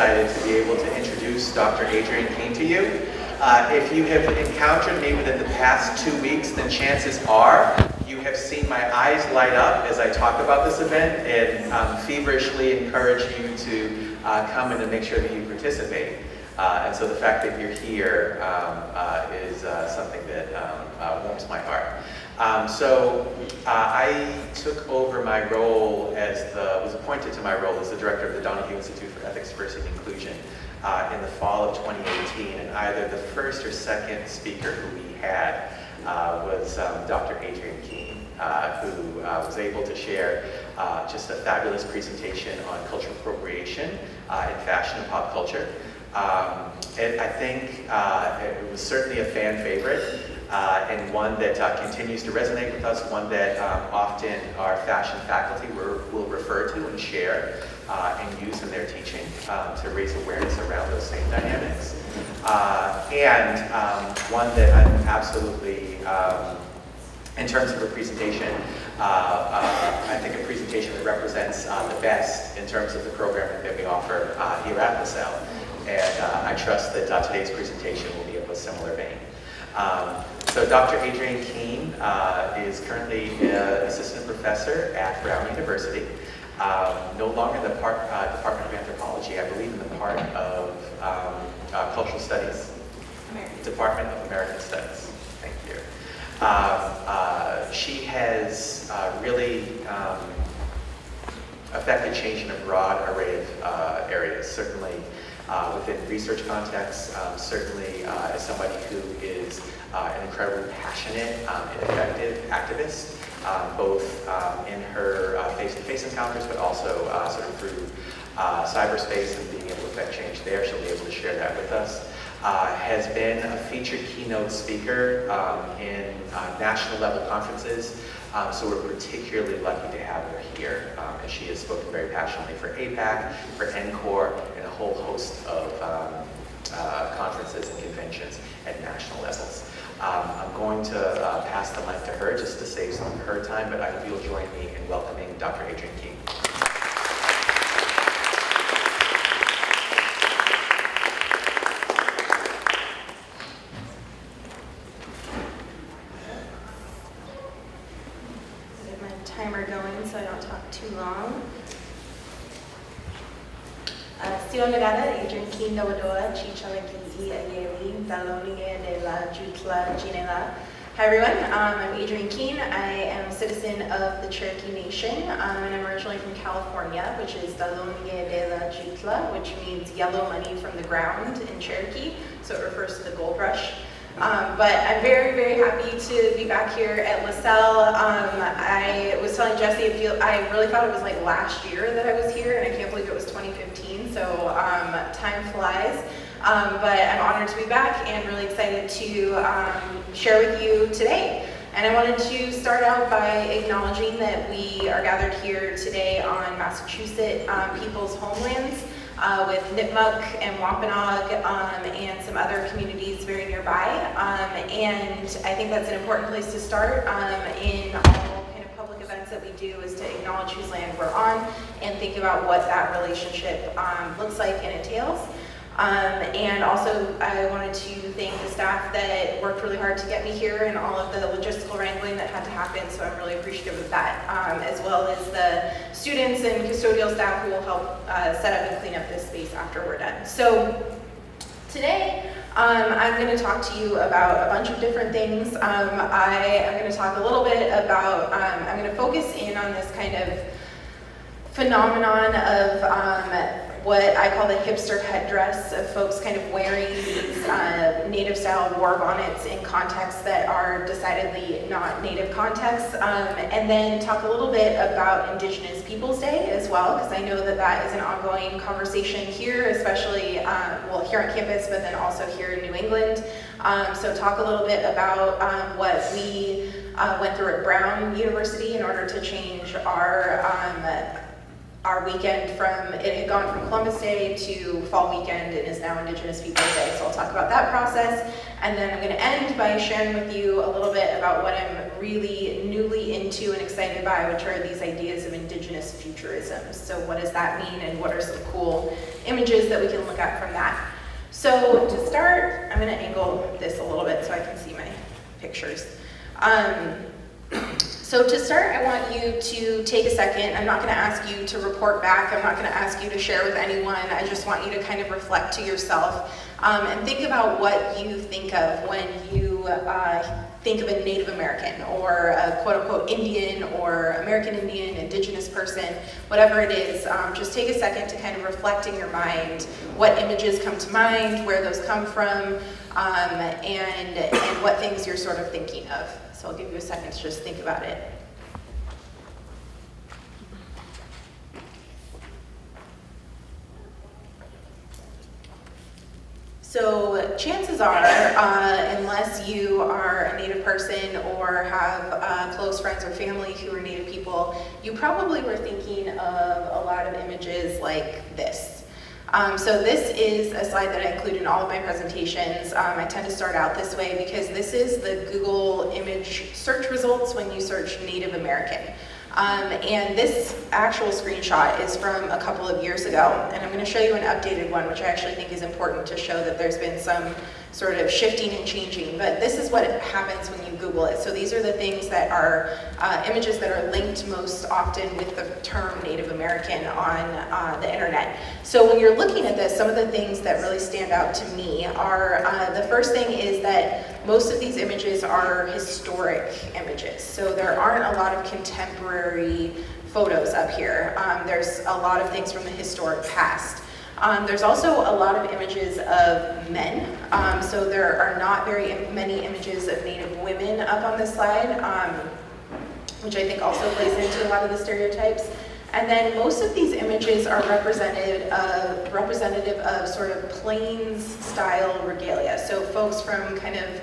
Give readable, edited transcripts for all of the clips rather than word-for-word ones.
Excited to be able to introduce Dr. Adrienne King to you. If you have encountered me within the past 2 weeks, then chances are you have seen my eyes light up as I talk about this event and feverishly encourage you to come in and make sure that you participate. And so the fact that you're here is something that warms my heart. I took over my role was appointed to my role as the director of the Donahue Institute for Ethics, Diversity, and Inclusion in the fall of 2018. And either the first or second speaker who we had was Dr. Adrienne King, who was able to share just a fabulous presentation on cultural appropriation in fashion and pop culture. And I think it was certainly a fan favorite. And one that continues to resonate with us, one that often our fashion faculty will refer to and share and use in their teaching to raise awareness around those same dynamics. And one that I'm absolutely, in terms of a presentation, I think a presentation that represents the best in terms of the programming that we offer here at LaSalle. And I trust that today's presentation will be of a similar vein. So Dr. Adrienne King is currently an assistant professor at Brown University, no longer in the Department of Anthropology, I believe in the part of Cultural Studies, Department of American Studies. Thank you. She has really affected change in a broad array of areas, certainly within research contexts, certainly as somebody who is an incredibly passionate and effective activist, both in her face-to-face encounters, but also sort of through cyberspace and being able to affect change there. She'll be able to share that with us. Has been a featured keynote speaker in national level conferences, so we're particularly lucky to have her here, as she has spoken very passionately for APAC, for NCORE, and a whole host of conferences and conventions at national levels. I'm going to pass the mic to her just to save some of her time, but I hope you'll join me in welcoming Dr. Adrienne King. Timer going so I don't talk too long. Sio Nagada, Adrienne King Nawadoa, Chichalakiti Ayeli, Dalonie de la Jutla Ginela. Hi everyone, I'm Adrienne King. I am a citizen of the Cherokee Nation, and I'm originally from California, which is Dalonie de la Jutla, which means yellow money from the ground in Cherokee, so it refers to the gold rush. But I'm very, very happy to be back here at LaSalle. I was telling Jesse, I really thought it was like last year that I was here, and I can't believe it was 2015, so time flies. But I'm honored to be back and really excited to share with you today. And I wanted to start out by acknowledging that we are gathered here today on Massachusetts people's homelands, with Nipmuc and Wampanoag and some other communities very nearby. And I think that's an important place to start in all kind of public events that we do, is to acknowledge whose land we're on and think about what that relationship looks like and entails. And also I wanted to thank the staff that worked really hard to get me here and all of the logistical wrangling that had to happen, so I'm really appreciative of that, as well as the students and custodial staff who will help set up and clean up this space after we're done. So today I'm going to talk to you about a bunch of different things. I am going to talk a little bit about, I'm going to focus in on this kind of phenomenon of what I call the hipster headdress, of folks kind of wearing these native style war bonnets in contexts that are decidedly not native contexts, and then talk a little bit about Indigenous Peoples Day as well, because I know that that is an ongoing conversation here, especially well, here on campus, but then also here in New England. So talk a little bit about what we went through at Brown University in order to change our our weekend it had gone from Columbus Day to Fall Weekend and is now Indigenous Peoples Day. So I'll talk about that process. And then I'm going to end by sharing with you a little bit about what I'm really newly into and excited by, which are these ideas of Indigenous futurism. So what does that mean, and what are some cool images that we can look at from that? So to start, I'm going to angle this a little bit so I can see my pictures. So to start, I want you to take a second. I'm not going to ask you to report back. I'm not going to ask you to share with anyone. I just want you to kind of reflect to yourself and think about what you think of when you think of a Native American or a quote-unquote Indian or American Indian, Indigenous person, whatever it is. Just take a second to kind of reflect in your mind what images come to mind, where those come from, and what things you're sort of thinking of. So I'll give you a second to just think about it. So chances are, unless you are a Native person or have close friends or family who are Native people, you probably were thinking of a lot of images like this. So this is a slide that I include in all of my presentations. I tend to start out this way because this is the Google image search results when you search Native American. And this actual screenshot is from a couple of years ago, and I'm going to show you an updated one, which I actually think is important to show that there's been some sort of shifting and changing, but this is what happens when you Google it. So these are the things that are images that are linked most often with the term Native American on the internet. So when you're looking at this, some of the things that really stand out to me are, the first thing is that most of these images are historic images. So there aren't a lot of contemporary photos up here. There's a lot of things from the historic past. There's also a lot of images of men. So there are not very many images of Native women up on this slide, which I think also plays into a lot of the stereotypes. And then most of these images are representative of sort of plains-style regalia. So folks from kind of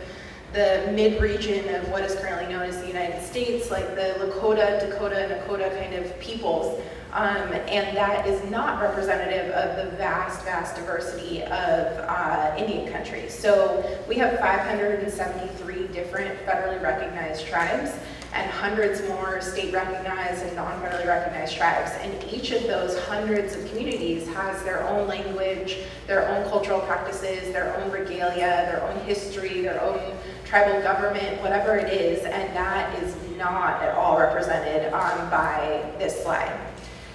the mid-region of what is currently known as the United States, like the Lakota, Dakota, and Nakota kind of peoples. And that is not representative of the vast, vast diversity of Indian countries. So we have 573 different federally recognized tribes and hundreds more state recognized and non-federally recognized tribes. And each of those hundreds of communities has their own language, their own cultural practices, their own regalia, their own history, their own tribal government, whatever it is, and that is not at all represented by this slide.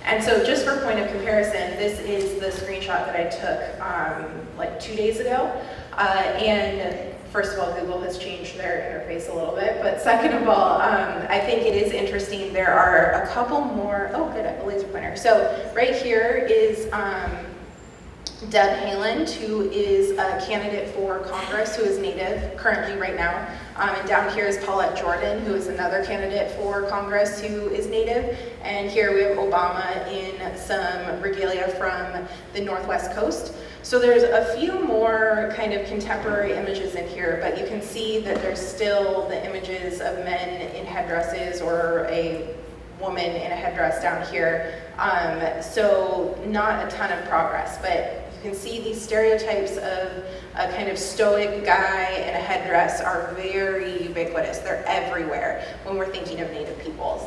And so just for point of comparison, this is the screenshot that I took like 2 days ago. And first of all, Google has changed their interface a little bit, but second of all, I think it is interesting. There are a couple more, oh good, I have a laser pointer. So right here is Deb Haaland, who is a candidate for Congress, who is Native currently right now. And down here is Paulette Jordan, who is another candidate for Congress who is Native. And here we have Obama in some regalia from the Northwest Coast. So there's a few more kind of contemporary images in here, but you can see that there's still the images of men in headdresses or a woman in a headdress down here. So not a ton of progress, but you can see these stereotypes of a kind of stoic guy in a headdress are very ubiquitous. They're everywhere when we're thinking of Native peoples.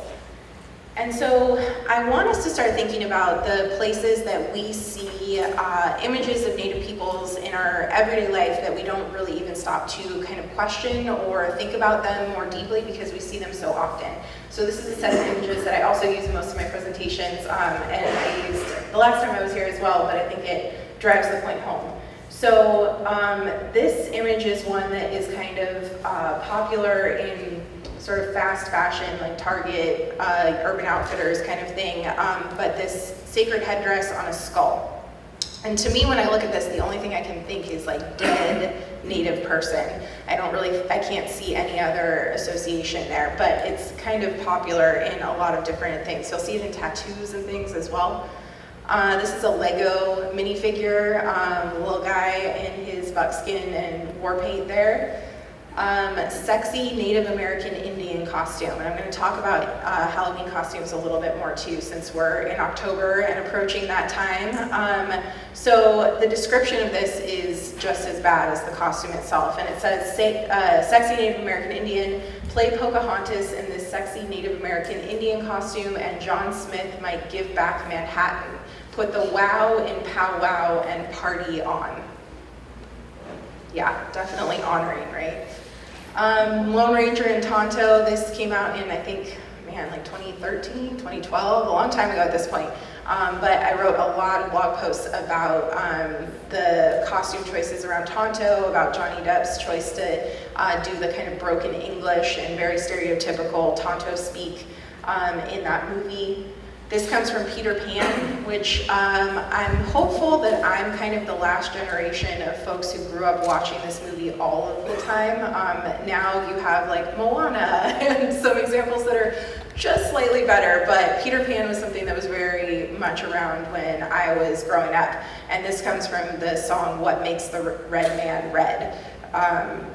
And so I want us to start thinking about the places that we see images of Native peoples in our everyday life that we don't really even stop to kind of question or think about them more deeply because we see them so often. So this is a set of images that I also use in most of my presentations, and I used the last time I was here as well, but I think it drives the point home. So this image is one that is kind of popular in sort of fast fashion, like Target, Urban Outfitters kind of thing, but this sacred headdress on a skull. And to me, when I look at this, the only thing I can think is like dead Native person. I can't see any other association there, but it's kind of popular in a lot of different things. You'll see it in tattoos and things as well. This is a Lego minifigure, little guy in his buckskin and war paint there. Sexy Native American Indian costume. And I'm going to talk about Halloween costumes a little bit more too, since we're in October and approaching that time. So the description of this is just as bad as the costume itself. And it says, sexy Native American Indian, play Pocahontas in this sexy Native American Indian costume, and John Smith might give back Manhattan. Put the wow in powwow and party on. Yeah, definitely honoring, right? Lone Ranger and Tonto, this came out in, I think, like 2013, 2012, a long time ago at this point. But I wrote a lot of blog posts about the costume choices around Tonto, about Johnny Depp's choice to do the kind of broken English and very stereotypical Tonto speak in that movie. This comes from Peter Pan, which I'm hopeful that I'm kind of the last generation of folks who grew up watching this movie all of the time. Now you have like Moana and some examples that are just slightly better, but Peter Pan was something that was very much around when I was growing up. And this comes from the song What Makes the Red Man Red,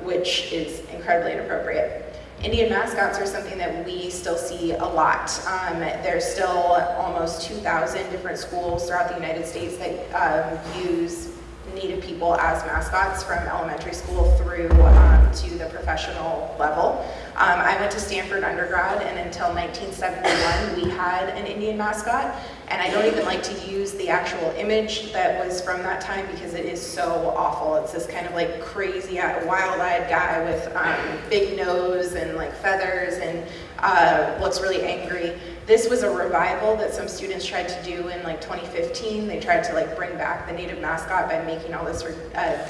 which is incredibly inappropriate. Indian mascots are something that we still see a lot. There's still almost 2,000 different schools throughout the United States that use Native people as mascots from elementary school through to the professional level. I went to Stanford undergrad, and until 1971 we had an Indian mascot, and I don't even like to use the actual image that was from that time because it is so awful. It's this kind of like crazy wild-eyed guy with big nose and like feathers and looks really angry. This was a revival that some students tried to do in like 2015. They tried to like bring back the Native mascot by making all this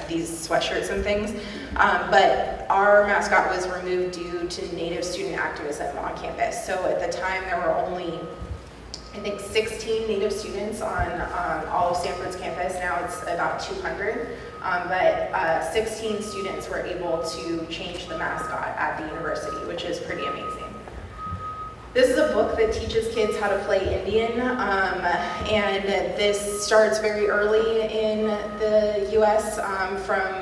these sweatshirts and things. But our mascot was removed due to Native student activism on campus. So at the time there were only, I think, 16 Native students on all of Stanford's campus. Now it's about 200. But 16 students were able to change the mascot at the university, which is pretty amazing. This is a book that teaches kids how to play Indian, and this starts very early in the US from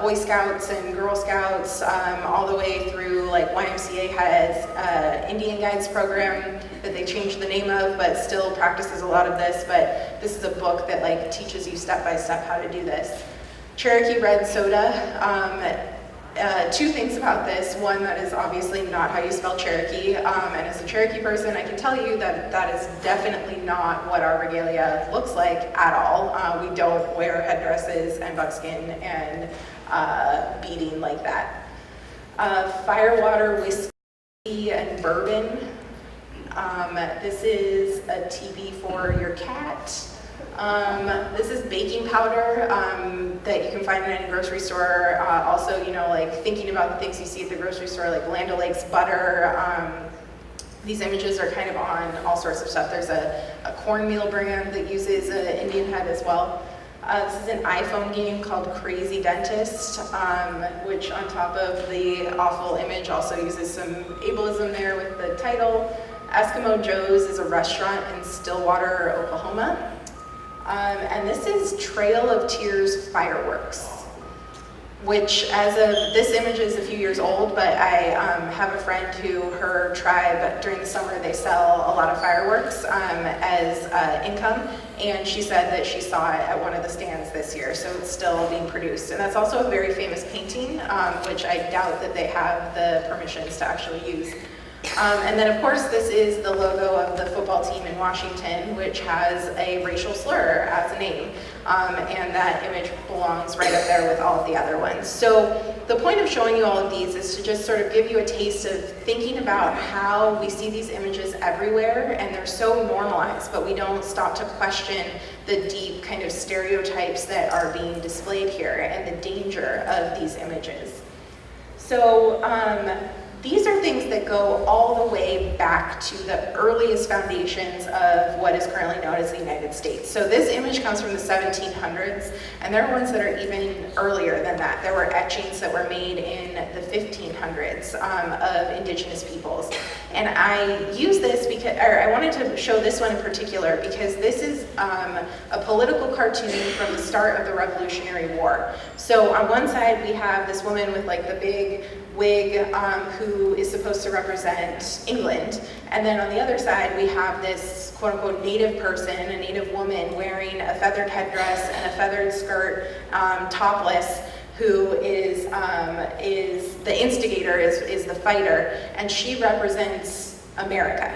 Boy Scouts and Girl Scouts, all the way through like YMCA has Indian Guides program that they changed the name of, but still practices a lot of this. But this is a book that like teaches you step by step how to do this. Cherokee Red Soda. Two things about this. One, that is obviously not how you spell Cherokee, and as a Cherokee person, I can tell you that that is definitely not what our regalia looks like at all. We don't wear headdresses and buckskin and beading like that. Firewater whiskey and bourbon. This is a TV for your cat. This is baking powder that you can find in any grocery store. Also, you know, like thinking about the things you see at the grocery store, like Land O'Lakes butter. These images are kind of on all sorts of stuff. There's a cornmeal brand that uses an Indian head as well. This is an iPhone game called Crazy Dentist, which on top of the awful image also uses some ableism there with the title. Eskimo Joe's is a restaurant in Stillwater, Oklahoma. And this is Trail of Tears fireworks, which as of this image is a few years old, but I have a friend who her tribe during the summer they sell a lot of fireworks as income, and she said that she saw it at one of the stands this year, so it's still being produced. And that's also a very famous painting, which I doubt that they have the permissions to actually use. And then of course this is the logo of the football team in Washington, which has a racial slur as a name, and that image belongs right up there with all of the other ones. So the point of showing you all of these is to just sort of give you a taste of thinking about how we see these images everywhere, and they're so normalized, but we don't stop to question the deep kind of stereotypes that are being displayed here and the danger of these images. So these are things that go all the way back to the earliest foundations of what is currently known as the United States. So this image comes from the 1700s, and there are ones that are even earlier than that. There were etchings that were made in the 1500s of Indigenous peoples. And I use this because, or I wanted to show this one in particular because this is a political cartoon from the start of the Revolutionary War. So on one side we have this woman with like the big wig who is supposed to represent England. And then on the other side we have this quote unquote native person, a native woman wearing a feathered headdress and a feathered skirt, topless, who is the instigator, is the fighter, and she represents America,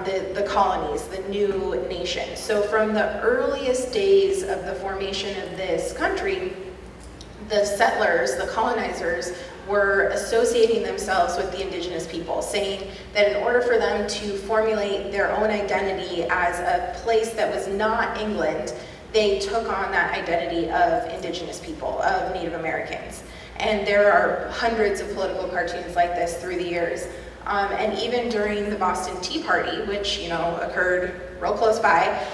the colonies, the new nation. So from the earliest days of the formation of this country, the settlers, the colonizers, were associating themselves with the indigenous people, saying that in order for them to formulate their own identity as a place that was not England, they took on that identity of indigenous people, of Native Americans. And there are hundreds of political cartoons like this through the years. And even during the Boston Tea Party, which occurred real close by,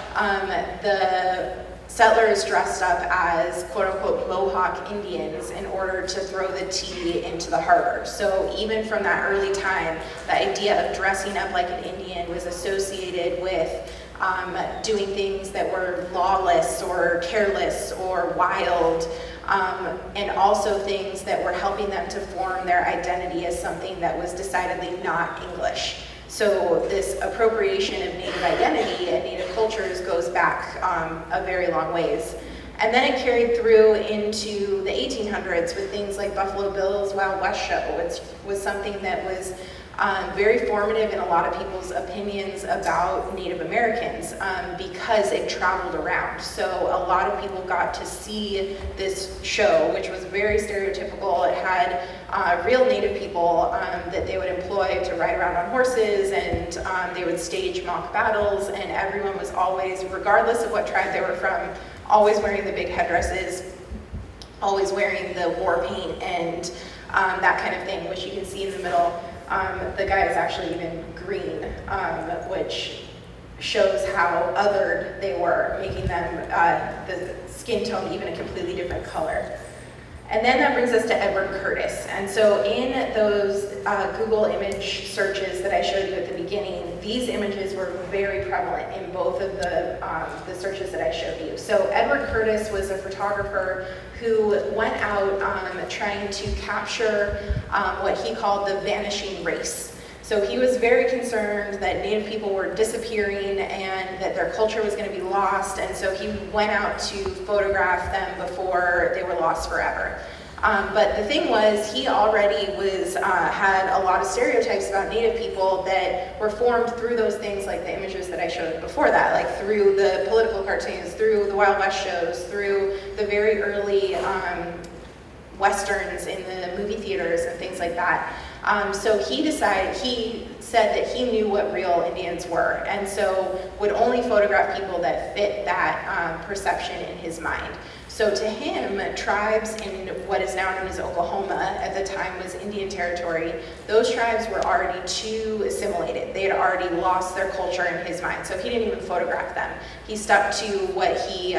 the settlers dressed up as quote-unquote Mohawk Indians in order to throw the tea into the harbor. So even from that early time, the idea of dressing up like an Indian was associated with doing things that were lawless or careless or wild, and also things that were helping them to form their identity as something that was decidedly not English. So this appropriation of Native identity and Native cultures goes back a very long ways. And then it carried through into the 1800s with things like Buffalo Bill's Wild West show, which was something that was very formative in a lot of people's opinions about Native Americans because it traveled around. So a lot of people got to see this show, which was very stereotypical. It had real Native people that they would employ to ride around on horses, and they would stage mock battles, and everyone was always, regardless of what tribe they were from, always wearing the big headdresses, always wearing the war paint and that kind of thing, which you can see in the middle. The guy is actually even green, which shows how othered they were, making them the skin tone even a completely different color. And then that brings us to Edward Curtis. And so in those Google image searches that I showed you at the beginning, these images were very prevalent in both of the searches that I showed you. So Edward Curtis was a photographer who went out trying to capture what he called the vanishing race. So he was very concerned that Native people were disappearing and that their culture was going to be lost, and so he went out to photograph them before they were lost forever. But the thing was, he already had a lot of stereotypes about Native people that were formed through those things like the images that I showed before that, like through the political cartoons, through the Wild West shows, through the very early Westerns in the movie theaters and things like that. So he said that he knew what real Indians were, and so would only photograph people that fit that perception in his mind. So to him, tribes in what is now known as Oklahoma, at the time was Indian territory, those tribes were already too assimilated. They had already lost their culture in his mind, so he didn't even photograph them. He stuck to what he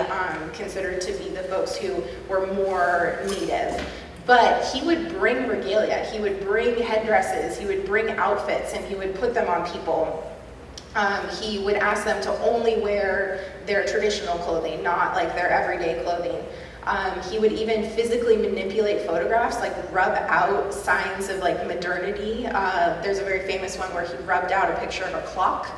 considered to be the folks who were more native. But he would bring regalia, he would bring headdresses, he would bring outfits, and he would put them on people. He would ask them to only wear their traditional clothing, not like their everyday clothing. He would even physically manipulate photographs, like rub out signs of like modernity. There's a very famous one where he rubbed out a picture of a clock.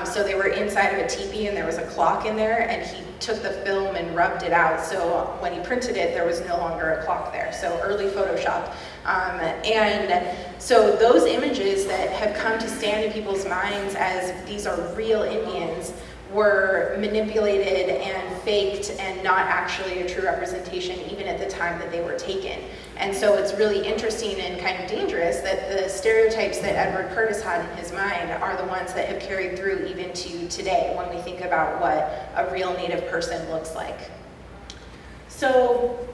So they were inside of a teepee and there was a clock in there, and he took the film and rubbed it out. So when he printed it, there was no longer a clock there. So early Photoshop. And so those images that have come to stand in people's minds as these are real Indians were manipulated and faked and not actually a true representation even at the time that they were taken. And so it's really interesting and kind of dangerous that the stereotypes that Edward Curtis had in his mind are the ones that have carried through even to today when we think about what a real Native person looks like. So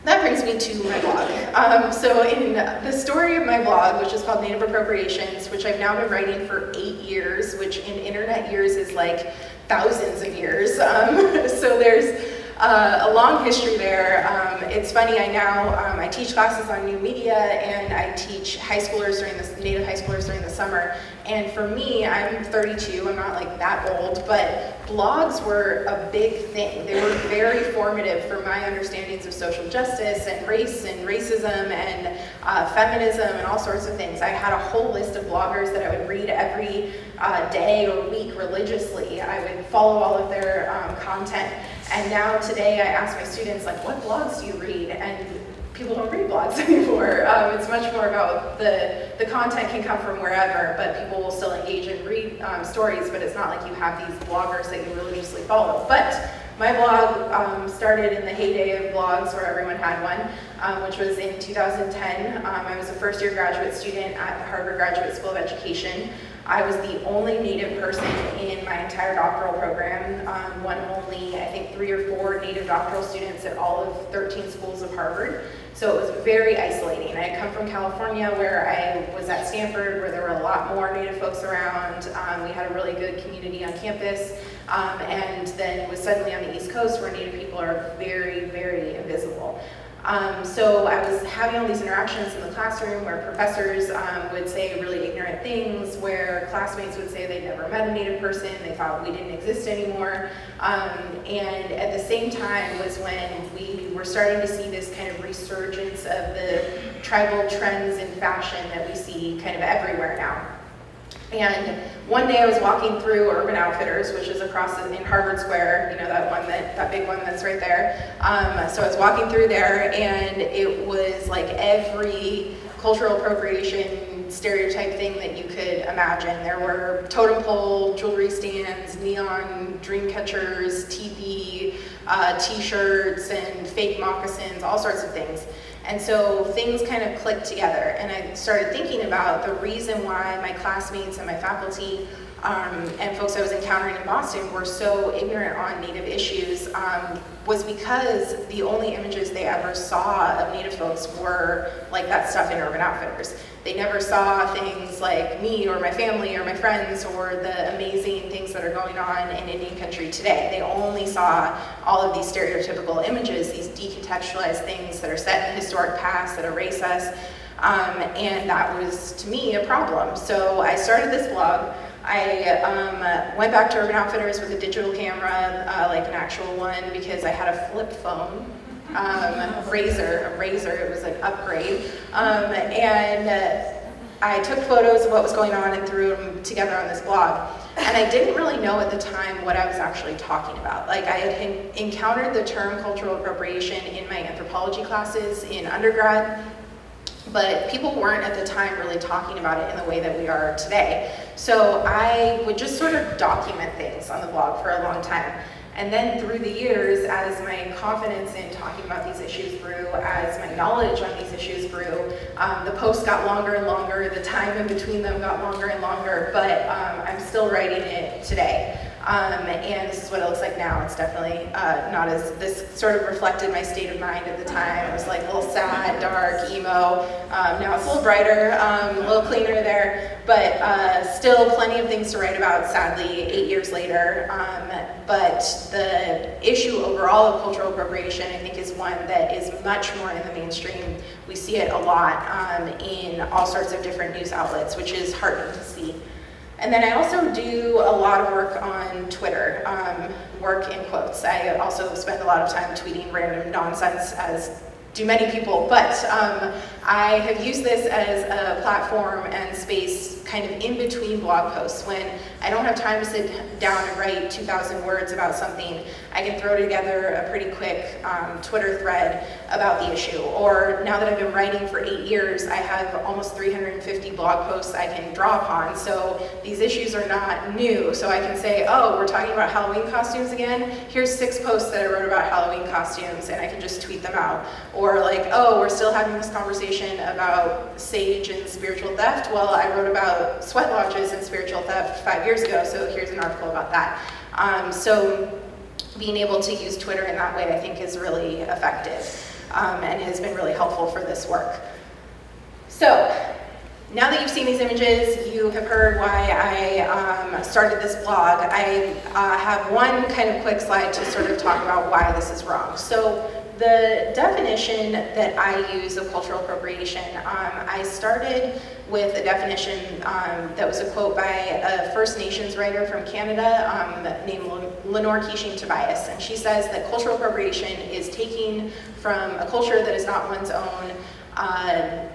that brings me to my blog. So in the story of my blog, which is called Native Appropriations, which I've now been writing for 8 years, which in internet years is like thousands of years. So there's a long history there. It's funny, I teach classes on new media, and I teach native high schoolers during the summer. And for me, I'm 32, I'm not like that old, but blogs were a big thing. They were very formative for my understandings of social justice and race and racism and feminism and all sorts of things. I had a whole list of bloggers that I would read every day or week religiously. I would follow all of their content. And now today I ask my students, like, what blogs do you read? And people don't read blogs anymore. It's much more about the content can come from wherever, but people will still engage and read stories, but it's not like you have these bloggers that you religiously follow. But my blog started in the heyday of blogs where everyone had one, which was in 2010. I was a first-year graduate student at the Harvard Graduate School of Education. I was the only Native person in my entire doctoral program, one of only, I think, 3 or 4 Native doctoral students at all of 13 schools of Harvard. So it was very isolating. I had come from California, where I was at Stanford, where there were a lot more Native folks around. We had a really good community on campus, and then was suddenly on the East Coast, where Native people are very, very invisible. So I was having all these interactions in the classroom where professors would say really ignorant things, where classmates would say they'd never met a Native person, they thought we didn't exist anymore. And at the same time was when we were starting to see this kind of resurgence of the tribal trends in fashion that we see kind of everywhere now. And one day I was walking through Urban Outfitters, which is across in Harvard Square, you know, that big one that's right there. So I was walking through there, and it was like every cultural appropriation stereotype thing that you could imagine. There were totem pole, jewelry stands, neon dream catchers, teepee, t-shirts, and fake moccasins, all sorts of things. And so things kind of clicked together, and I started thinking about the reason why my classmates and my faculty and folks I was encountering in Boston were so ignorant on Native issues was because the only images they ever saw of Native folks were like that stuff in Urban Outfitters. They never saw things like me or my family or my friends or the amazing things that are going on in Indian country today. They only saw all of these stereotypical images, these decontextualized things that are set in the historic past that erase us, and that was, to me, a problem. So I started this blog. I went back to Urban Outfitters with a digital camera, like an actual one, because I had a flip phone, Razor, it was an upgrade, and I took photos of what was going on and threw them together on this blog. And I didn't really know at the time what I was actually talking about. Like, I had encountered the term cultural appropriation in my anthropology classes in undergrad, but people weren't at the time really talking about it in the way that we are today. So I would just sort of document things on the blog for a long time. And then through the years, as my confidence in talking about these issues grew, as my knowledge on these issues grew, the posts got longer and longer, the time in between them got longer and longer, but I'm still writing it today. And this is what it looks like now. It's definitely not as, this sort of reflected my state of mind at the time. It was like a little sad, dark, emo. Now it's a little brighter, a little cleaner there, but still plenty of things to write about, sadly, 8 years later. But the issue overall of cultural appropriation, I think, is one that is much more in the mainstream. We see it a lot in all sorts of different news outlets, which is heartening to see. And then I also do a lot of work on Twitter, work in quotes. I also spend a lot of time tweeting random nonsense, as do many people, but I have used this as a platform and space kind of in between blog posts. When I don't have time to sit down and write 2,000 words about something, I can throw together a pretty quick Twitter thread about the issue. Or now that I've been writing for 8 years, I have almost 350 blog posts I can draw upon. So these issues are not new. So I can say, oh, we're talking about Halloween costumes again. Here's 6 posts that I wrote about Halloween costumes, and I can just tweet them out. Or like, oh, we're still having this conversation about sage and spiritual theft. Well, I wrote about sweat lodges and spiritual theft 5 years ago, so here's an article about that. So being able to use Twitter in that way, I think, is really effective and has been really helpful for this work. So Now that you've seen these images, you have heard why I started this blog. I have one kind of quick slide to sort of talk about why this is wrong. So the definition that I use of cultural appropriation, I started with a definition that was a quote by a First Nations writer from Canada named Lenore Keeshing Tobias. And she says that cultural appropriation is taking from a culture that is not one's own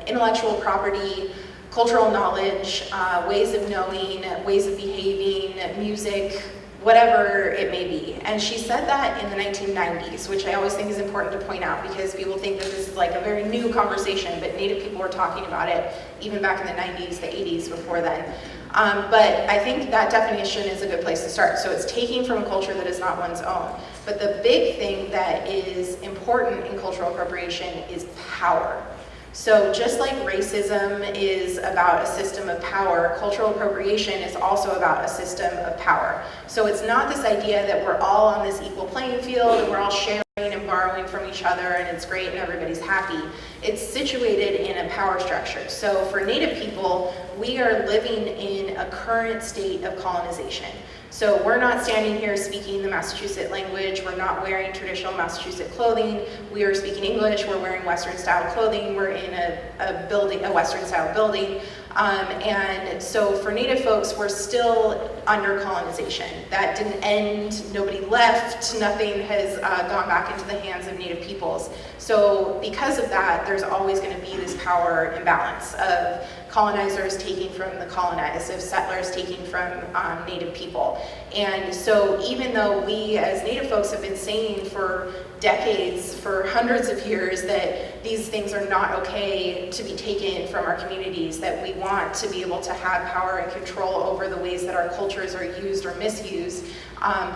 intellectual property, cultural knowledge, ways of knowing, ways of behaving, music, whatever it may be. And she said that in the 1990s, which I always think is important to point out because people think that this is like a very new conversation, but Native people were talking about it even back in the 90s, the 80s, before then. But I think that definition is a good place to start. So it's taking from a culture that is not one's own. But the big thing that is important in cultural appropriation is power. So just like racism is about a system of power, cultural appropriation is also about a system of power. So it's not this idea that we're all on this equal playing field and we're all sharing and borrowing from each other and it's great and everybody's happy. It's situated in a power structure. So for Native people, we are living in a current state of colonization. So we're not standing here speaking the Massachusetts language, we're not wearing traditional Massachusetts clothing, we are speaking English, we're wearing Western style clothing, we're in a building, a Western style building. And so for Native folks, we're still under colonization. That didn't end, nobody left, nothing has gone back into the hands of Native peoples. So because of that, there's always going to be this power imbalance of colonizers taking from the colonized, of settlers taking from Native people. And so even though we as Native folks have been saying for decades, for hundreds of years, that these things are not okay to be taken from our communities, that we want to be able to have power and control over the ways that our cultures are used or misused,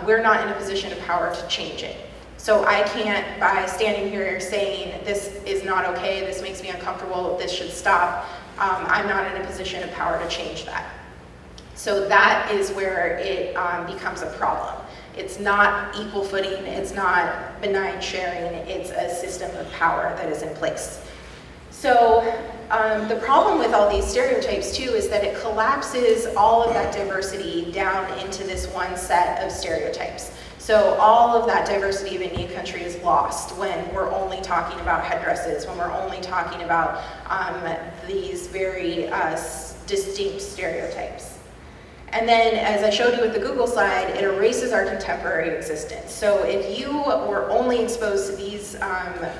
we're not in a position of power to change it. So I can't, by standing here saying this is not okay, this makes me uncomfortable, this should stop, I'm not in a position of power to change that. So that is where it becomes a problem. It's not equal footing, it's not benign sharing, it's a system of power that is in place. So the problem with all these stereotypes too is that it collapses all of that diversity down into this one set of stereotypes. So all of that diversity of Indian country is lost when we're only talking about headdresses, when we're only talking about these very distinct stereotypes. And then, as I showed you with the Google slide, it erases our contemporary existence. So if you were only exposed to these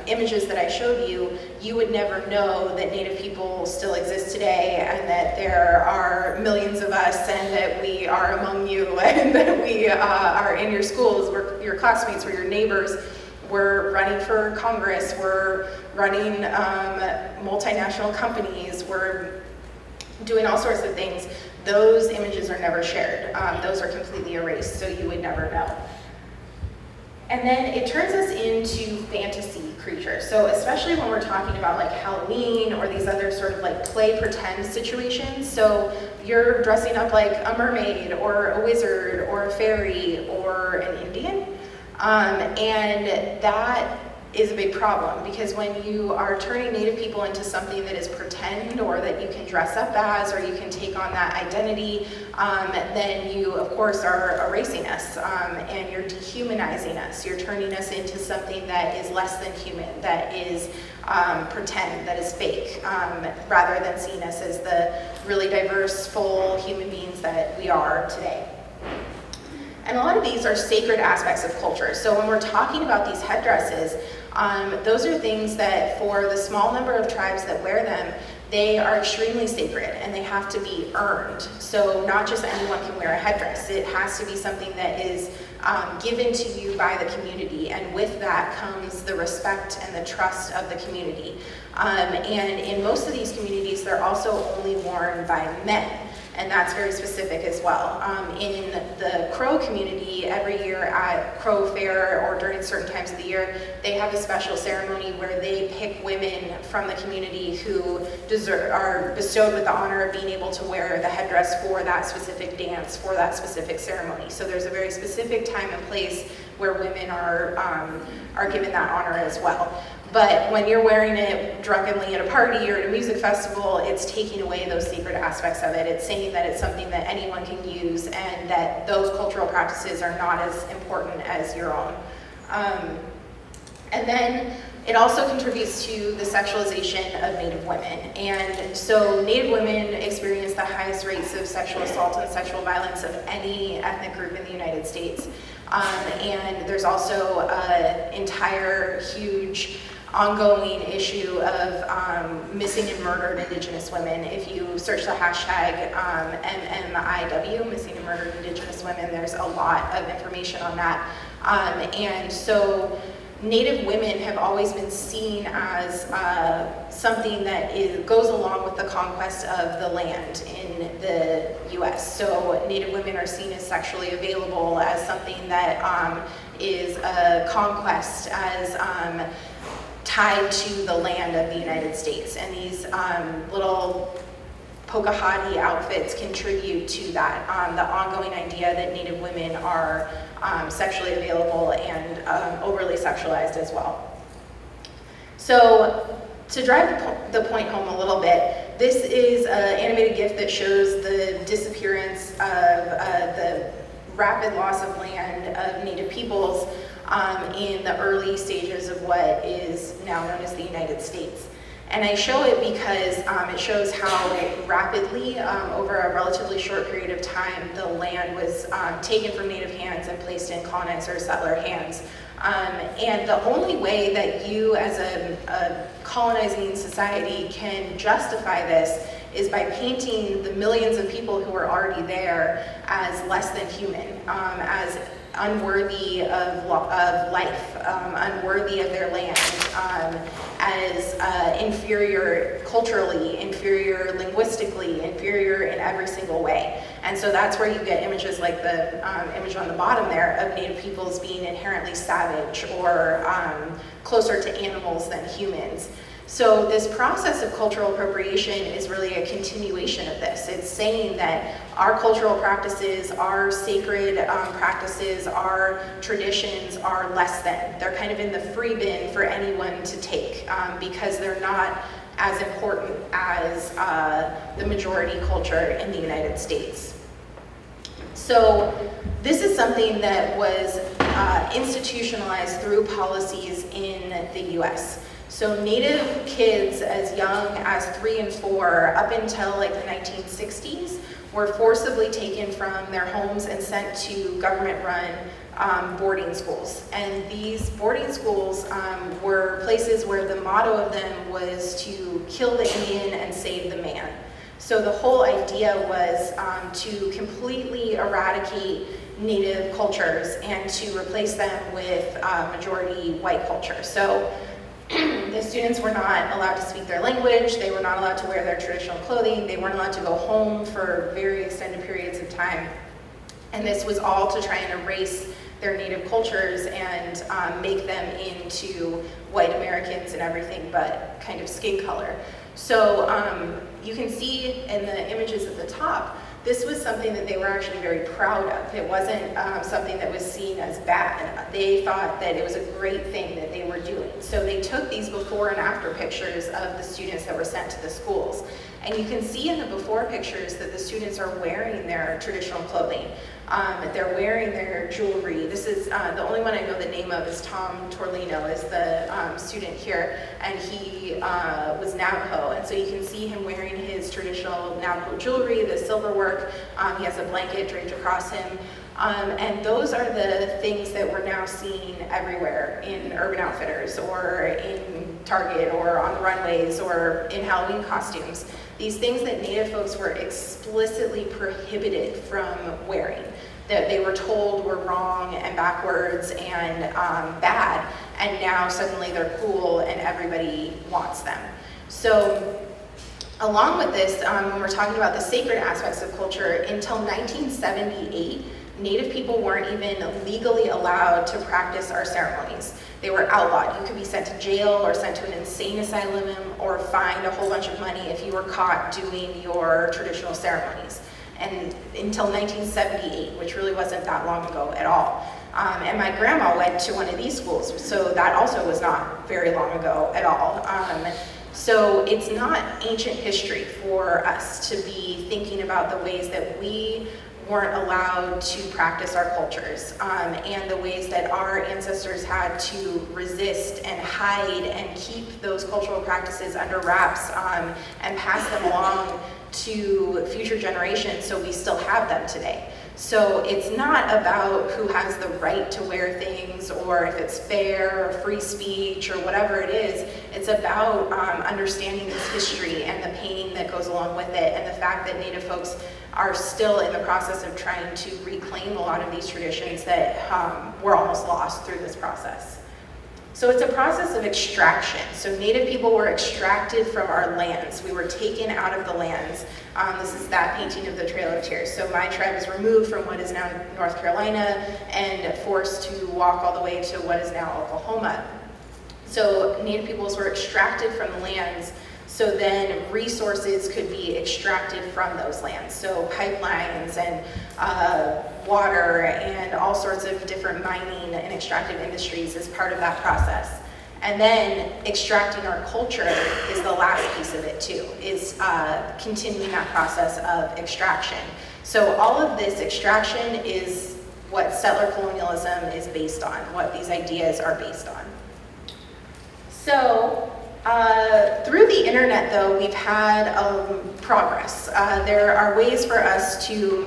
images that I showed you, you would never know that Native people still exist today and that there are millions of us and that we are among you and that we are in your schools, we're your classmates, we're your neighbors, we're running for Congress, we're running multinational companies, we're doing all sorts of things. Those images are never shared. Those are completely erased, so you would never know. And then it turns us into fantasy creatures. So especially when we're talking about like Halloween or these other sort of like play pretend situations. So you're dressing up like a mermaid or a wizard or a fairy or an Indian. And that is a big problem because when you are turning Native people into something that is pretend or that you can dress up as or you can take on that identity, then you of course are erasing us and you're dehumanizing us. You're turning us into something that is less than human, that is pretend, that is fake, rather than seeing us as the really diverse, full human beings that we are today. And a lot of these are sacred aspects of culture. So when we're talking about these headdresses, those are things that for the small number of tribes that wear them, they are extremely sacred and they have to be earned. So not just anyone can wear a headdress. It has to be something that is given to you by the community, and with that comes the respect and the trust of the community. And in most of these communities, they're also only worn by men. And that's very specific as well. In the Crow community, every year at Crow Fair or during certain times of the year, they have a special ceremony where they pick women from the community who are bestowed with the honor of being able to wear the headdress for that specific dance, for that specific ceremony. So there's a very specific time and place where women are given that honor as well. But when you're wearing it drunkenly at a party or at a music festival, it's taking away those sacred aspects of it. It's saying that it's something that anyone can use and that those cultural practices are not as important as your own. And then it also contributes to the sexualization of Native women. And so Native women experience the highest rates of sexual assault and sexual violence of any ethnic group in the United States. And there's also an entire huge ongoing issue of missing and murdered Indigenous women. If you search the hashtag MMIW, missing and murdered Indigenous women, there's a lot of information on that. And so Native women have always been seen as something that goes along with the conquest of the land in the US. So Native women are seen as sexually available, as something that is a conquest, as tied to the land of the United States. And these little Pocahontas outfits contribute to that, the ongoing idea that Native women are sexually available and overly sexualized as well. So to drive the point home a little bit, this is an animated GIF that shows the disappearance of the rapid loss of land of Native peoples in the early stages of what is now known as the United States. And I show it because it shows how rapidly, over a relatively short period of time, the land was taken from Native hands and placed in colonizer settler hands. And the only way that you as a colonizing society can justify this is by painting the millions of people who were already there as less than human, as unworthy of life, unworthy of their land, as inferior culturally, inferior linguistically, inferior in every single way. And so that's where you get images like the image on the bottom there of Native peoples being inherently savage or closer to animals than humans. So this process of cultural appropriation is really a continuation of this. It's saying that our cultural practices, our sacred practices, our traditions are less than. They're kind of in the free bin for anyone to take because they're not as important as the majority culture in the United States. So this is something that was institutionalized through policies in the US. So Native kids as young as 3 and 4 up until like the 1960s were forcibly taken from their homes and sent to government-run boarding schools. And these boarding schools were places where the motto of them was to kill the Indian and save the man. So the whole idea was to completely eradicate Native cultures and to replace them with majority white culture. So the students were not allowed to speak their language, they were not allowed to wear their traditional clothing, they weren't allowed to go home for very extended periods of time. And this was all to try and erase their Native cultures and make them into white Americans and everything but kind of skin color. So you can see in the images at the top, this was something that they were actually very proud of. It wasn't something that was seen as bad. They thought that it was a great thing that they were doing. So they took these before and after pictures of the students that were sent to the schools. And you can see in the before pictures that the students are wearing their traditional clothing. They're wearing their jewelry. This is, the only one I know the name of is Tom Torlino, is the student here, and he was Navajo. And so you can see him wearing his traditional Navajo jewelry, the silver work. He has a blanket draped across him. And those are the things that we're now seeing everywhere in Urban Outfitters or in Target or on the runways or in Halloween costumes. These things that Native folks were explicitly prohibited from wearing, that they were told were wrong and backwards and bad, and now suddenly they're cool and everybody wants them. So along with this, when we're talking about the sacred aspects of culture, until 1978, Native people weren't even legally allowed to practice our ceremonies. They were outlawed. You could be sent to jail or sent to an insane asylum or fined a whole bunch of money if you were caught doing your traditional ceremonies. And until 1978, which really wasn't that long ago at all. And my grandma went to one of these schools, so that also was not very long ago at all. So it's not ancient history for us to be thinking about the ways that we weren't allowed to practice our cultures, and the ways that our ancestors had to resist and hide and keep those cultural practices under wraps, and pass them along to future generations so we still have them today. So it's not about who has the right to wear things or if it's fair or free speech or whatever it is. It's about understanding this history and the pain that goes along with it, and the fact that Native folks are still in the process of trying to reclaim a lot of these traditions that were almost lost through this process. So it's a process of extraction. So Native people were extracted from our lands. We were taken out of the lands. This is that painting of the Trail of Tears. So my tribe was removed from what is now North Carolina and forced to walk all the way to what is now Oklahoma. So Native peoples were extracted from the lands, so then resources could be extracted from those lands. So pipelines and water and all sorts of different mining and extractive industries is part of that process. And then extracting our culture is the last piece of it too, is continuing that process of extraction. So all of this extraction is what settler colonialism is based on, what these ideas are based on. So through the internet, though, we've had progress. There are ways for us to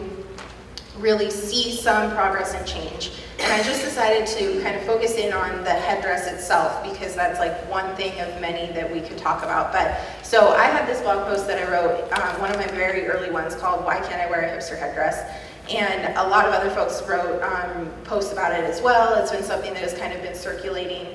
really see some progress and change. And I just decided to kind of focus in on the headdress itself, because that's like one thing of many that we could talk about. But so I had this blog post that I wrote, one of my very early ones, called "Why Can't I Wear a Hipster Headdress?" And a lot of other folks wrote posts about it as well. It's been something that has kind of been circulating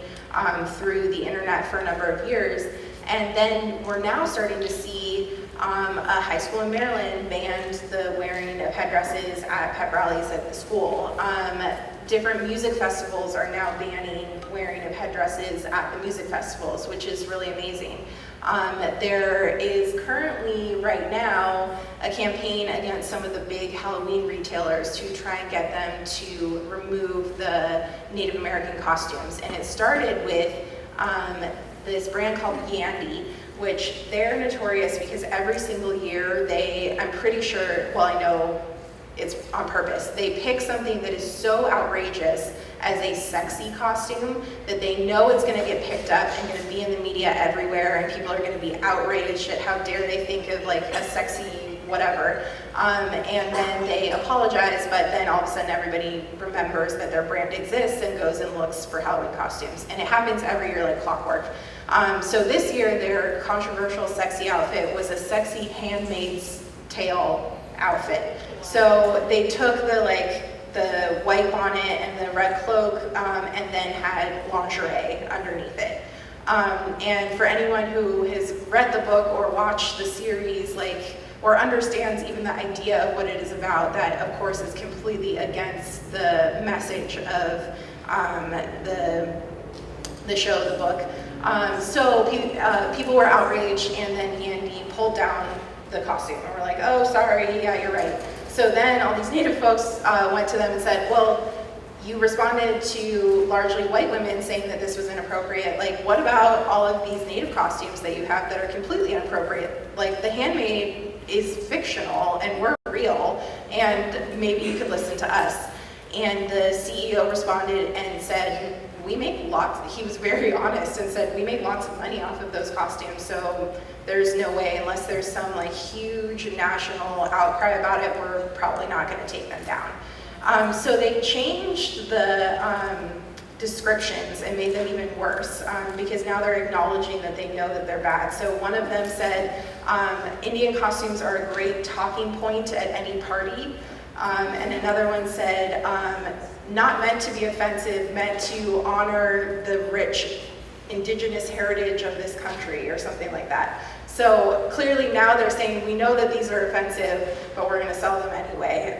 through the internet for a number of years. And then we're now starting to see a high school in Maryland banned the wearing of headdresses at pep rallies at the school. Different music festivals are now banning wearing of headdresses at the music festivals, which is really amazing. There is currently, right now, a campaign against some of the big Halloween retailers to try and get them to remove the Native American costumes. And it started with this brand called Yandy, which they're notorious because every single year I'm pretty sure, well, I know it's on purpose, they pick something that is so outrageous as a sexy costume that they know it's going to get picked up and going to be in the media everywhere, and people are going to be outraged at how dare they think of like a sexy whatever, and then they apologize, but then all of a sudden everybody remembers that their brand exists and goes and looks for Halloween costumes, and it happens every year like clockwork. So this year their controversial sexy outfit was a sexy Handmaid's Tale outfit. So they took the white bonnet and the red cloak, and then had lingerie underneath it. And for anyone who has read the book or watched the series, or understands even the idea of what it is about, that of course is completely against the message of the show, the book. So people were outraged, and then Yandy pulled down the costume and were like, oh, sorry, yeah, you're right. So then all these Native folks went to them and said, well, you responded to largely white women saying that this was inappropriate. Like, what about all of these Native costumes that you have that are completely inappropriate? Like, The Handmaid is fictional and we're real, and maybe you could listen to us. And the CEO responded and said, we make lots, he was very honest and said, we make lots of money off of those costumes, so there's no way, unless there's some huge national outcry about it, we're probably not going to take them down. So they changed the descriptions and made them even worse, because now they're acknowledging that they know that they're bad. So one of them said, Indian costumes are a great talking point at any party. And another one said, not meant to be offensive, meant to honor the rich indigenous heritage of this country, or something like that. So clearly now they're saying, we know that these are offensive, but we're going to sell them anyway.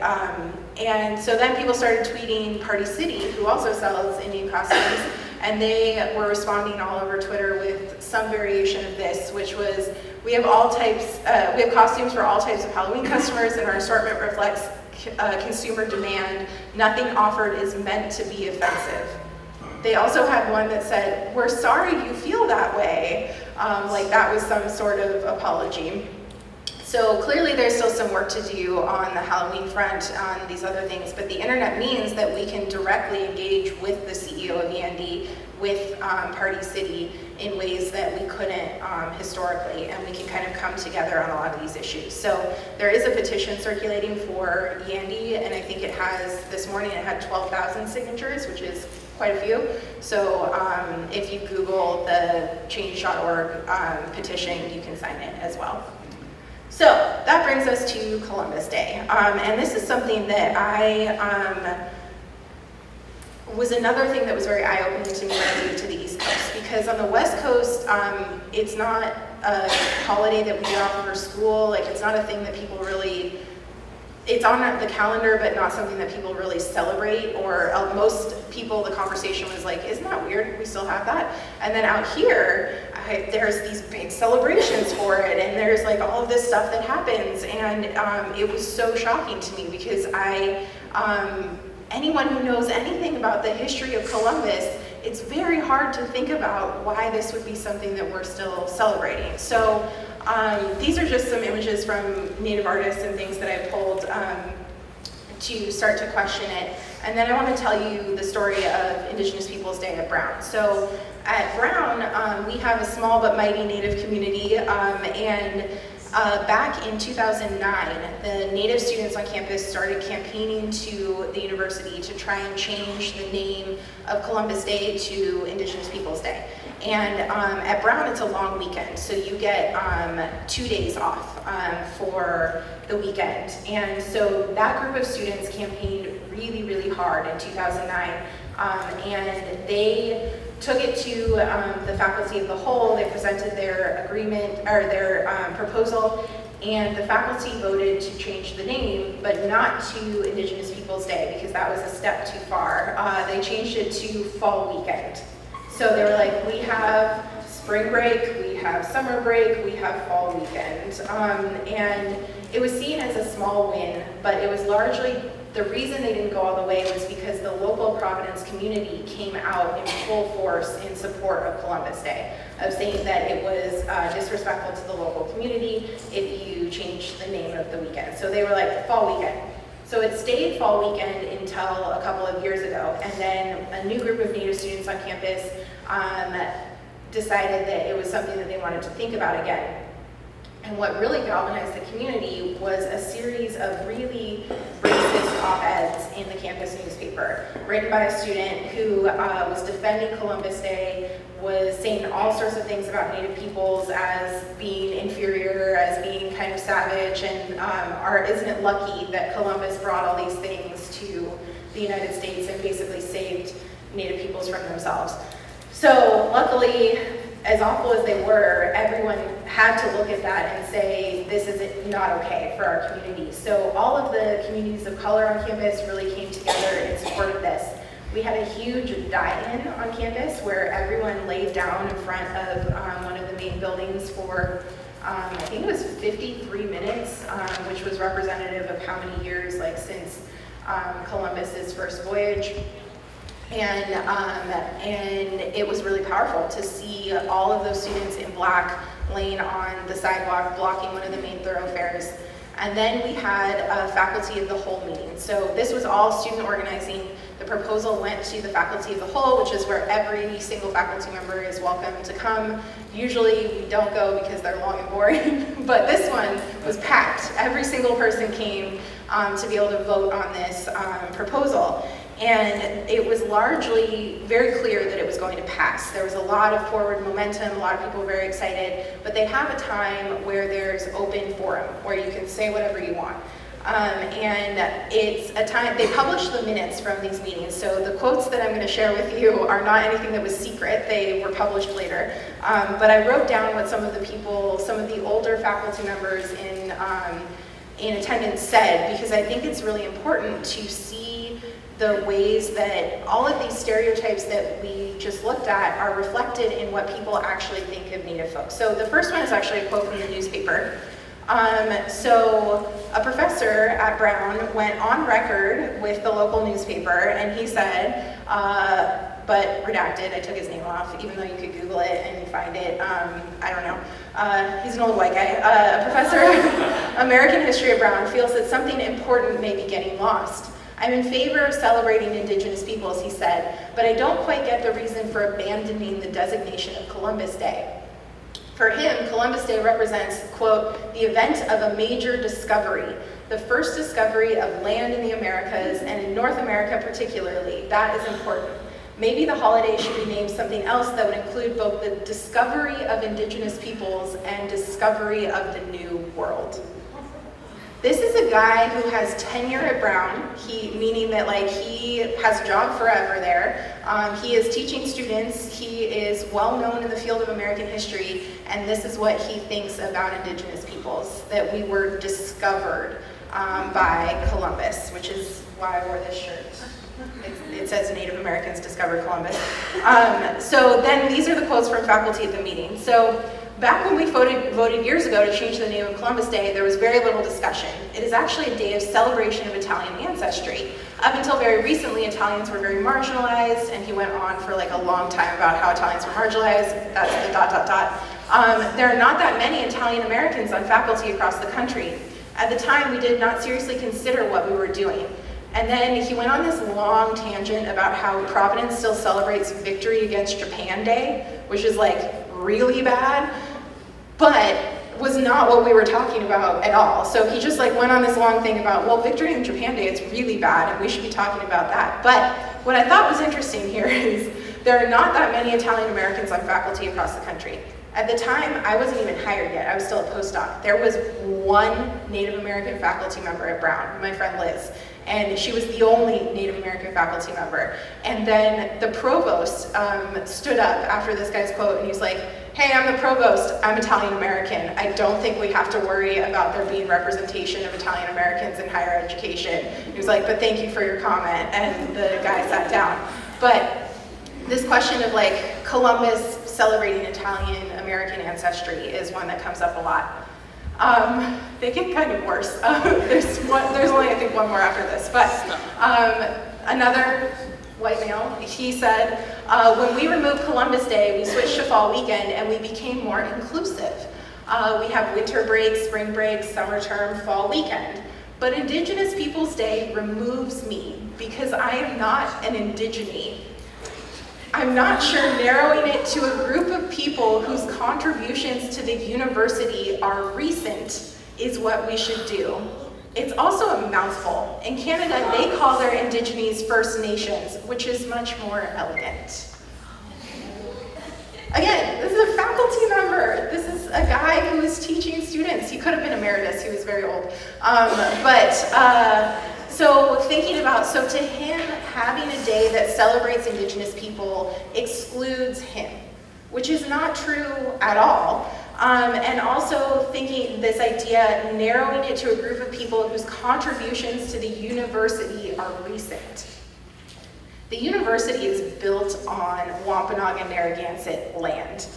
And so then people started tweeting Party City, who also sells Indian costumes, and they were responding all over Twitter with some variation of this, which was, we have costumes for all types of Halloween customers, and our assortment reflects consumer demand, nothing offered is meant to be offensive. They also had one that said, we're sorry you feel that way, like that was some sort of apology. So clearly there's still some work to do on the Halloween front on these other things, but the internet means that we can directly engage with the CEO of END, with Party City, in ways that we couldn't historically, and we can kind of come together on a lot of these issues. So there is a petition circulating for END, and I think it has, this morning it had 12,000 signatures, which is quite a few. So if you Google the change.org petition, you can sign it as well. So that brings us to Columbus Day. And this is something that was another thing that was very eye-opening to me when I moved to the East Coast, because on the West Coast, it's not a holiday that we get off for school. Like, it's not a thing that people really, it's on the calendar, but not something that people really celebrate, or most people, the conversation was like, isn't that weird? We still have that. And then out here, there's these big celebrations for it, and there's like all of this stuff that happens, and it was so shocking to me, because anyone who knows anything about the history of Columbus, it's very hard to think about why this would be something that we're still celebrating. So these are just some images from Native artists and things that I pulled to start to question it. And then I want to tell you the story of Indigenous Peoples Day at Brown. So at Brown, we have a small but mighty Native community, and back in 2009, the Native students on campus started campaigning to the university to try and change the name of Columbus Day to Indigenous Peoples Day. And at Brown, it's a long weekend, so you get 2 days off for the weekend. And so that group of students campaigned really, really hard in 2009, and they took it to the faculty of the whole. They presented their agreement, or their proposal, and the faculty voted to change the name, but not to Indigenous Peoples Day, because that was a step too far. They changed it to Fall Weekend. So they were like, we have spring break, we have summer break, we have Fall Weekend. And it was seen as a small win, but it was largely, the reason they didn't go all the way was because the local Providence community came out in full force in support of Columbus Day, of saying that it was disrespectful to the local community if you changed the name of the weekend. So they were like, Fall Weekend. So it stayed Fall Weekend until a couple of years ago, and then a new group of Native students on campus decided that it was something that they wanted to think about again. And what really galvanized the community was a series of really racist op-eds in the campus newspaper, written by a student who was defending Columbus Day, was saying all sorts of things about Native peoples as being inferior, as being kind of savage, and isn't it lucky that Columbus brought all these things to the United States and basically saved Native peoples from themselves. So luckily, as awful as they were, everyone had to look at that and say, this is not okay for our community. So all of the communities of color on campus really came together in support of this. We had a huge die-in on campus where everyone laid down in front of one of the main buildings for, I think it was 53 minutes, which was representative of how many years, like, since Columbus's first voyage. And it was really powerful to see all of those students in black laying on the sidewalk, blocking one of the main thoroughfares. And then we had a faculty of the whole meeting. So this was all student organizing. The proposal went to the faculty of the whole, which is where every single faculty member is welcome to come. Usually we don't go because they're long and boring, but this one was packed. Every single person came to be able to vote on this proposal. And it was largely very clear that it was going to pass. There was a lot of forward momentum, a lot of people were very excited, but they have a time where there's open forum, where you can say whatever you want. And it's a time, they publish the minutes from these meetings, so the quotes that I'm going to share with you are not anything that was secret, they were published later. But I wrote down what some of the people, some of the older faculty members in attendance said, because I think it's really important to see the ways that all of these stereotypes that we just looked at are reflected in what people actually think of Native folks. So the first one is actually a quote from the newspaper. So a professor at Brown went on record with the local newspaper, and he said, but redacted, I took his name off, even though you could Google it and find it, I don't know. He's an old white guy. A professor of American history at Brown feels that something important may be getting lost. I'm in favor of celebrating Indigenous peoples, he said, but I don't quite get the reason for abandoning the designation of Columbus Day. For him, Columbus Day represents, quote, the event of a major discovery, the first discovery of land in the Americas, and in North America particularly. That is important. Maybe the holiday should be named something else that would include both the discovery of Indigenous peoples and discovery of the New World. This is a guy who has tenure at Brown, meaning that like he has a job forever there. He is teaching students, he is well known in the field of American history, and this is what he thinks about Indigenous peoples, that we were discovered by Columbus, which is why I wore this shirt. It says Native Americans discovered Columbus. So then these are the quotes from faculty at the meeting. So back when we voted years ago to change the name of Columbus Day, there was very little discussion. It is actually a day of celebration of Italian ancestry. Up until very recently, Italians were very marginalized, and he went on for like a long time about how Italians were marginalized. That's the ... There are not that many Italian Americans on faculty across the country. At the time, we did not seriously consider what we were doing. And then he went on this long tangent about how Providence still celebrates Victory Against Japan Day, which is like really bad, but was not what we were talking about at all. So he just like went on this long thing about, well, Victory in Japan Day, it's really bad, and we should be talking about that. But what I thought was interesting here is there are not that many Italian Americans on faculty across the country. At the time, I wasn't even hired yet. I was still a postdoc. There was one Native American faculty member at Brown, my friend Liz, and she was the only Native American faculty member. And then the provost stood up after this guy's quote, and he's like, hey, I'm the provost, I'm Italian American. I don't think we have to worry about there being representation of Italian Americans in higher education. He was like, but thank you for your comment, and the guy sat down. But this question of like Columbus celebrating Italian American ancestry is one that comes up a lot. They get kind of worse. There's only, I think, one more after this. But another white male, he said, when we removed Columbus Day, we switched to fall weekend and we became more inclusive. We have winter break, spring break, summer term, fall weekend. But Indigenous Peoples Day removes me because I am not an indigene. I'm not sure narrowing it to a group of people whose contributions to the university are recent is what we should do. It's also a mouthful. In Canada, they call their Indigenes First Nations, which is much more elegant. Again, this is a faculty member. This is a guy who is teaching students. He could have been emeritus, he was very old. So thinking about, so to him, having a day that celebrates Indigenous people excludes him, which is not true at all. And also thinking this idea, narrowing it to a group of people whose contributions to the university are recent. The university is built on Wampanoag and Narragansett land.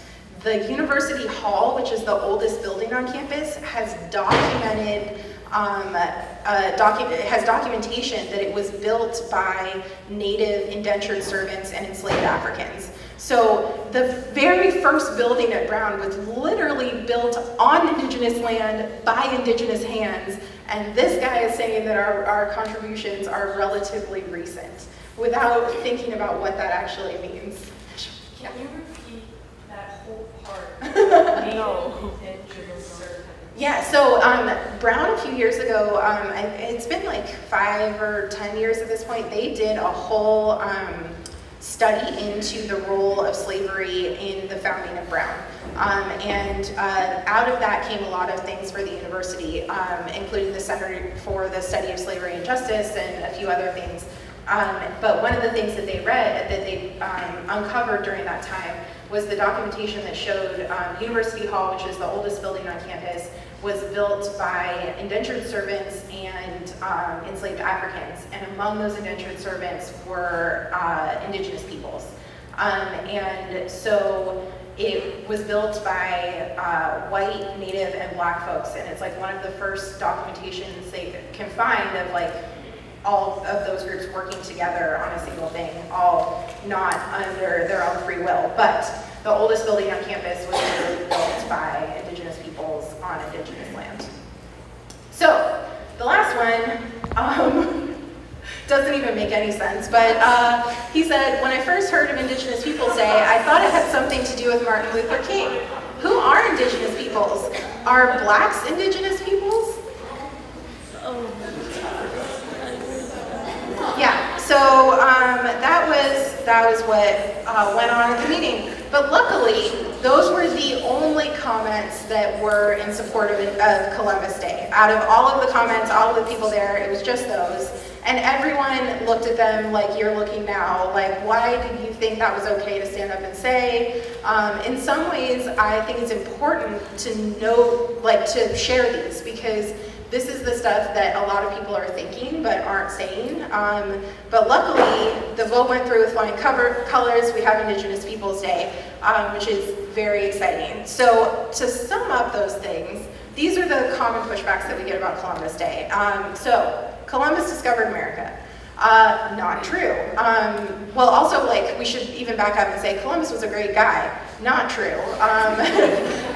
The University Hall, which is the oldest building on campus, has documentation that it was built by native indentured servants and enslaved Africans. So the very first building at Brown was literally built on Indigenous land by Indigenous hands, and this guy is saying that our contributions are relatively recent, without thinking about what that actually means. Can you repeat that whole part? No. Yeah, so Brown a few years ago, it's been like 5 or 10 years at this point, they did a whole study into the role of slavery in the founding of Brown. And out of that came a lot of things for the university, including the Center for the Study of Slavery and Justice and a few other things. But one of the things that they uncovered during that time was the documentation that showed University Hall, which is the oldest building on campus, was built by indentured servants and enslaved Africans. And among those indentured servants were Indigenous peoples. And so It was built by white, native, and black folks, and it's like one of the first documentations they can find of like all of those groups working together on a single thing, all not under their own free will. But the oldest building on campus was literally built by Indigenous peoples on Indigenous land. So the last one doesn't even make any sense, but he said, when I first heard of Indigenous Peoples Day, I thought it had something to do with Martin Luther King. Who are Indigenous peoples? Are blacks Indigenous peoples? Yeah, so that was what went on at the meeting. But luckily, those were the only comments that were in support of Columbus Day. Out of all of the comments, all of the people there, it was just those. And everyone looked at them like you're looking now, like, why did you think that was okay to stand up and say? In some ways, I think it's important to know, like, to share these, because this is the stuff that a lot of people are thinking but aren't saying. But luckily, the vote went through with flying colors. We have Indigenous Peoples Day, which is very exciting. So to sum up those things, these are the common pushbacks that we get about Columbus Day. So Columbus discovered America. Not true. Well, also, like, we should even back up and say Columbus was a great guy. Not true.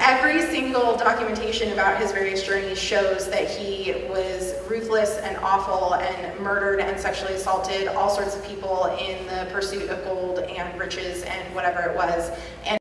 Every single documentation about his various journeys shows that he was ruthless and awful and murdered and sexually assaulted all sorts of people in the pursuit of gold and riches and whatever it was. And